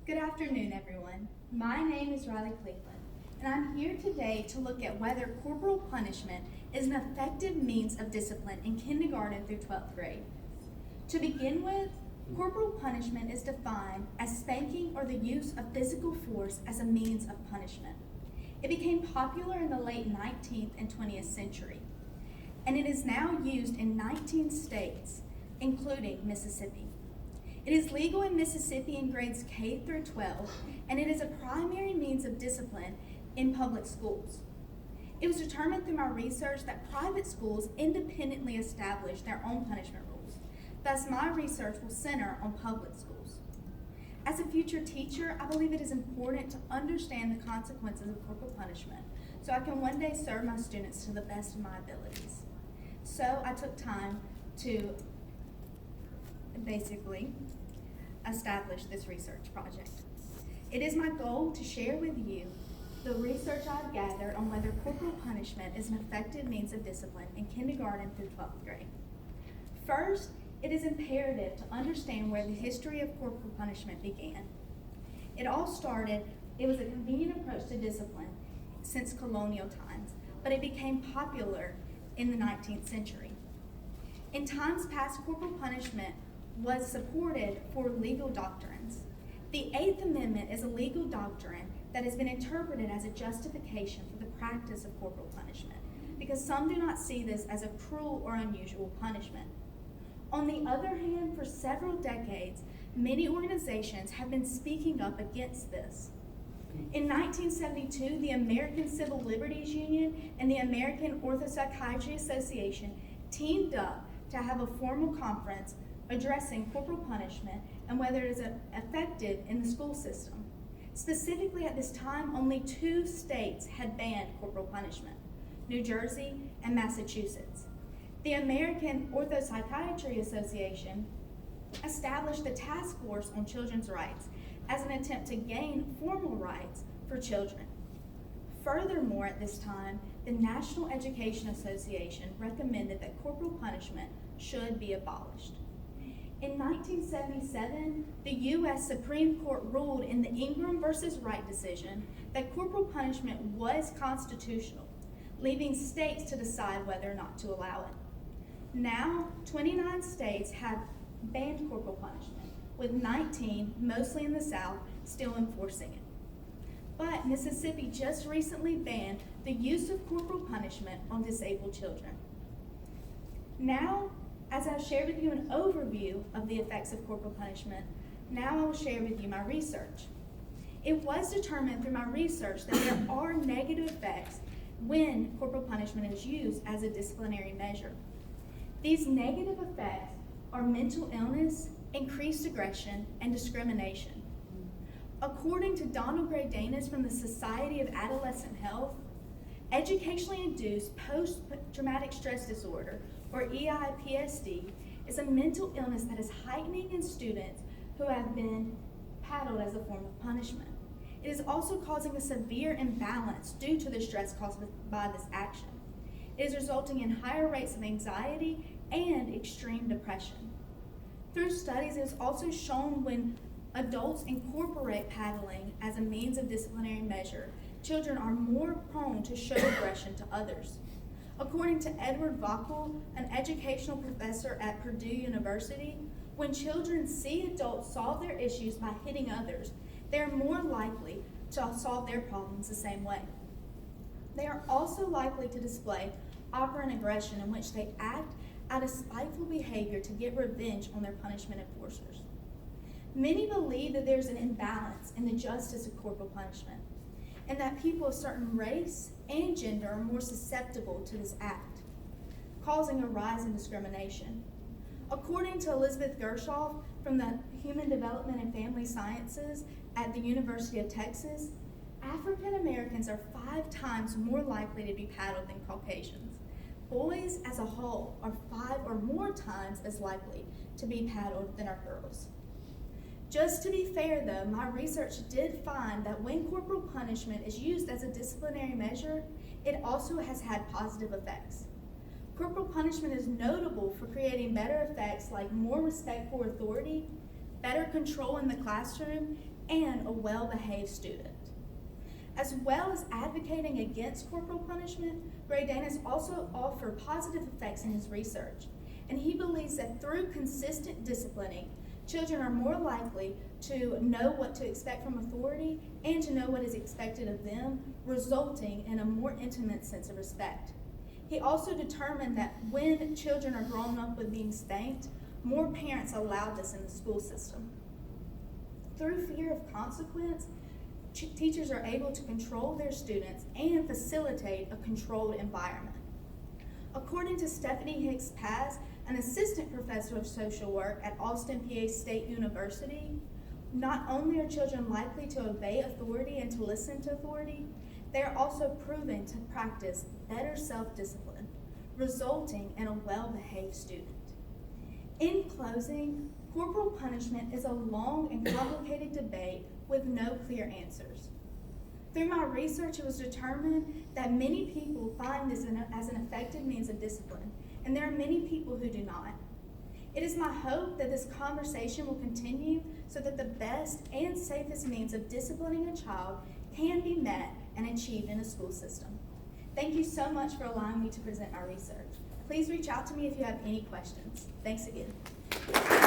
Good afternoon, everyone. My name is Riley Cleveland, and I'm here today to look at whether corporal punishment is an effective means of discipline in kindergarten through 12th grade. To begin with, corporal punishment is defined as spanking or the use of physical force as a means of punishment. It became popular in the late 19th and 20th century, and it is now used in 19 states, including Mississippi. It is legal in Mississippi in grades K through 12, and it is a primary means of discipline in public schools. It was determined through my research that private schools independently establish their own punishment rules. Thus, my research will center on public schools. As a future teacher, I believe it is important to understand the consequences of corporal punishment so I can one day serve my students to the best of my abilities. So I took time to basically establish this research project. It is my goal to share with you the research I've gathered on whether corporal punishment is an effective means of discipline in kindergarten through 12th grade. First, it is imperative to understand where the history of corporal punishment began. It was a convenient approach to discipline since colonial times, but it became popular in the 19th century. In times past, corporal punishment was supported for legal doctrines. The Eighth Amendment is a legal doctrine that has been interpreted as a justification for the practice of corporal punishment, because some do not see this as a cruel or unusual punishment. On the other hand, for several decades, many organizations have been speaking up against this. In 1972, the American Civil Liberties Union and the American Orthopsychiatry Association teamed up to have a formal conference addressing corporal punishment and whether it is effective in the school system. Specifically at this time, only 2 states had banned corporal punishment, New Jersey and Massachusetts. The American Orthopsychiatry Association established the Task Force on Children's Rights as an attempt to gain formal rights for children. Furthermore, at this time, the National Education Association recommended that corporal punishment should be abolished. In 1977, the U.S. Supreme Court ruled in the Ingram versus Wright decision that corporal punishment was constitutional, leaving states to decide whether or not to allow it. Now, 29 states have banned corporal punishment, with 19, mostly in the South, still enforcing it. But Mississippi just recently banned the use of corporal punishment on disabled children. Now, as I've shared with you an overview of the effects of corporal punishment, now I will share with you my research. It was determined through my research that there are negative effects when corporal punishment is used as a disciplinary measure. These negative effects are mental illness, increased aggression, and discrimination. According to Donald Gray Danis from the Society of Adolescent Health, educationally induced post-traumatic stress disorder, or EIPSD, is a mental illness that is heightening in students who have been paddled as a form of punishment. It is also causing a severe imbalance due to the stress caused by this action. It is resulting in higher rates of anxiety and extreme depression. Through studies, it is also shown when adults incorporate paddling as a means of disciplinary measure, children are more prone to show aggression to others. According to Edward Vaughel, an educational professor at Purdue University, when children see adults solve their issues by hitting others, they are more likely to solve their problems the same way. They are also likely to display operant aggression, in which they act out of spiteful behavior to get revenge on their punishment enforcers. Many believe that there's an imbalance in the justice of corporal punishment, and that people of certain race and gender are more susceptible to this act, causing a rise in discrimination. According to Elizabeth Gershoff from the Human Development and Family Sciences at the University of Texas, African Americans are 5 times more likely to be paddled than Caucasians. Boys as a whole are 5 or more times as likely to be paddled than are girls. Just to be fair though, my research did find that when corporal punishment is used as a disciplinary measure, it also has had positive effects. Corporal punishment is notable for creating better effects like more respect for authority, better control in the classroom, and a well-behaved student. As well as advocating against corporal punishment, Gray Danis also offered positive effects in his research, and he believes that through consistent disciplining, children are more likely to know what to expect from authority and to know what is expected of them, resulting in a more intimate sense of respect. He also determined that when children are grown up with being spanked, more parents allow this in the school system. Through fear of consequence, teachers are able to control their students and facilitate a controlled environment. According to Stephanie Hicks Paz, an assistant professor of social work at Austin Peay State University, not only are children likely to obey authority and to listen to authority, they are also proven to practice better self-discipline, resulting in a well-behaved student. In closing, corporal punishment is a long and complicated debate with no clear answers. Through my research, it was determined that many people find this as an effective means of discipline, and there are many people who do not. It is my hope that this conversation will continue so that the best and safest means of disciplining a child can be met and achieved in a school system. Thank you so much for allowing me to present my research. Please reach out to me if you have any questions. Thanks again.